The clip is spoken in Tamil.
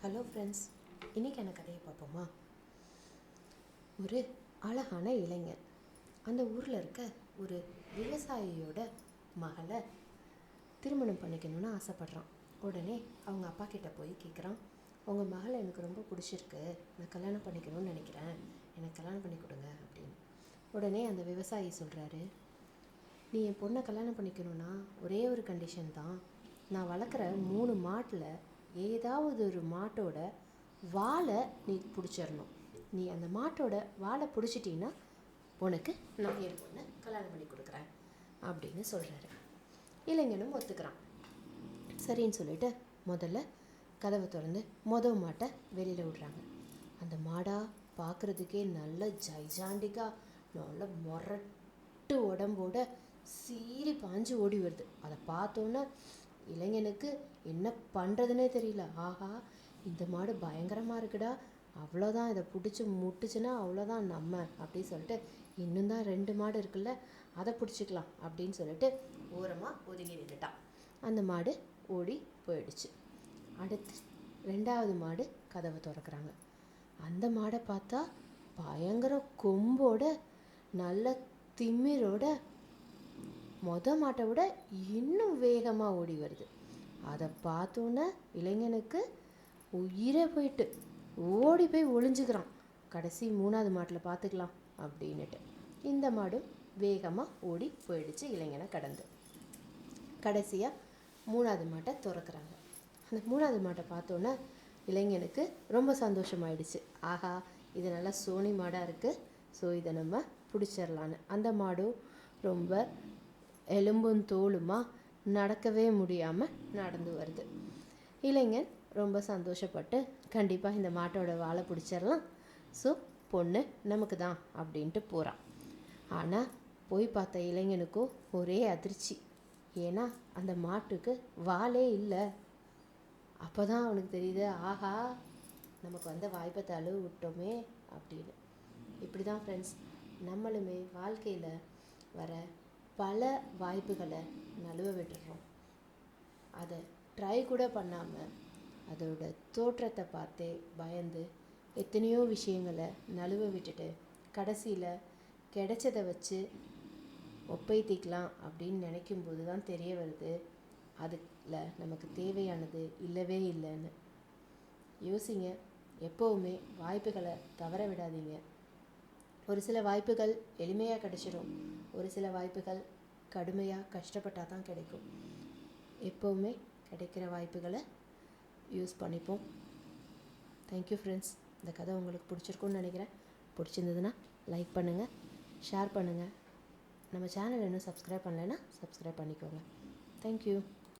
ஹலோ ஃப்ரெண்ட்ஸ், இன்றைக்கான கதையை பார்ப்போமா? ஒரு அழகான இளைஞன் அந்த ஊரில் இருக்க ஒரு விவசாயியோட மகளை திருமணம் பண்ணிக்கணும்னு ஆசைப்பட்றான். உடனே அவங்க அப்பா கிட்ட போய் கேட்குறான், உங்கள் மகளை எனக்கு ரொம்ப பிடிச்சிருக்கு, நான் கல்யாணம் பண்ணிக்கணும்னு நினைக்கிறேன், எனக்கு கல்யாணம் பண்ணி கொடுங்க அப்படின்னு. உடனே அந்த விவசாயி சொல்கிறாரு, நீ என் பொண்ணை கல்யாணம் பண்ணிக்கணும்னா ஒரே ஒரு கண்டிஷன் தான், நான் வளர்க்குற 3 மாட்டில் ஏதாவது ஒரு மாட்டோட வாலை நீ பிடிச்சிடணும். நீ அந்த மாட்டோட வாலை பிடிச்சிட்டின்னா உனக்கு நான் என் பொண்ணை கல்யாணம் பண்ணி கொடுக்குறேன் அப்படின்னு சொல்கிறாரு. இளைஞனும் ஒத்துக்கிறான். சரின்னு சொல்லிட்டு முதல்ல கதவை திறந்து மாட்டை வெளியில் விடுறாங்க. அந்த மாடா பார்க்குறதுக்கே நல்ல ஜைஜாண்டிக்காக நல்ல மொரட்டு உடம்போட சீறி பாஞ்சு ஓடி வருது. அதை பார்த்தோன்னே இளைஞனுக்கு என்ன பண்ணுறதுனே தெரியல. ஆஹா, இந்த மாடு பயங்கரமாக இருக்குடா, அவ்வளோதான், இதை பிடிச்சி முட்டுச்சுன்னா அவ்வளோதான் நம்ம அப்படின்னு சொல்லிட்டு, இன்னும் தான் 2 மாடு இருக்குல்ல, அதை பிடிச்சிக்கலாம் அப்படின்னு சொல்லிட்டு ஓரமாக ஒதுங்கி நின்றுட்டான். அந்த மாடு ஓடி போயிடுச்சு. அடுத்து 2வது மாடு கதவை திறக்கிறாங்க. அந்த மாடை பார்த்தா பயங்கர கொம்போட நல்ல திமிரோட மாட்டை விட இன்னும் வேகமாக ஓடி வருது. அதை பார்த்தோன்னே இளைஞனுக்கு உயிரே போயிட்டு ஓடி போய் ஒளிஞ்சுக்கிறான். கடைசி 3வது மாட்டில் பார்த்துக்கலாம் அப்படின்னுட்டு இந்த மாடும் வேகமாக ஓடி போயிடுச்சு இளைஞனை கடந்து. கடைசியாக 3வது மாட்டை திறக்கிறாங்க. அந்த 3வது மாட்டை பார்த்தோன்னே இளைஞனுக்கு ரொம்ப சந்தோஷமாயிடுச்சு. ஆஹா, இது நல்லா சோனி மாடாக இருக்குது, ஸோ இதை நம்ம பிடிச்சிடலான்னு. அந்த மாடும் ரொம்ப எலும்பும் தோலுமா நடக்கவே முடியாமல் நடந்து வருது. இளைஞன் ரொம்ப சந்தோஷப்பட்டு கண்டிப்பாக இந்த மாட்டோட வாழை பிடிச்சிடலாம், ஸோ பொண்ணு நமக்கு தான் அப்படின்ட்டு போகிறான். ஆனால் போய் பார்த்த இளைஞனுக்கும் ஒரே அதிர்ச்சி. ஏன்னா அந்த மாட்டுக்கு வாலே இல்லை. அப்போ தான் அவனுக்கு தெரியுது, ஆஹா, நமக்கு வந்த வாய்ப்பை தழுவு விட்டோமே அப்படின்னு. இப்படி தான் ஃப்ரெண்ட்ஸ், நம்மளுமே வாழ்க்கையில் வர பல வாய்ப்புகளை நழுவ விட்டுடுறோம். அதை ட்ரை கூட பண்ணாமல் அதோட தோற்றத்தை பார்த்தே பயந்து எத்தனையோ விஷயங்களை நழுவ விட்டுட்டு கடைசியில் கிடைச்சதை வச்சு ஒப்பைத்திக்கலாம் அப்படின்னு நினைக்கும்போது தான் தெரிய வருது, அதில் நமக்கு தேவையானது இல்லவே இல்லைன்னு. யோசிங்க, எப்போவுமே வாய்ப்புகளை தவற விடாதீங்க. ஒரு சில வாய்ப்புகள் எளிமையாக கிடைச்சிடும், ஒரு சில வாய்ப்புகள் கடுமையாக கஷ்டப்பட்டால் தான் கிடைக்கும். எப்போவுமே கிடைக்கிற வாய்ப்புகளை யூஸ் பண்ணிப்போம். Thank you friends. இந்த கதை உங்களுக்கு பிடிச்சிருக்குன்னு நினைக்கிறேன். பிடிச்சிருந்ததுன்னா லைக் பண்ணுங்கள், ஷேர் பண்ணுங்கள். நம்ம சேனல் இன்னும் சப்ஸ்கிரைப் பண்ணலைன்னா சப்ஸ்கிரைப் பண்ணிக்கோங்க. தேங்க்யூ.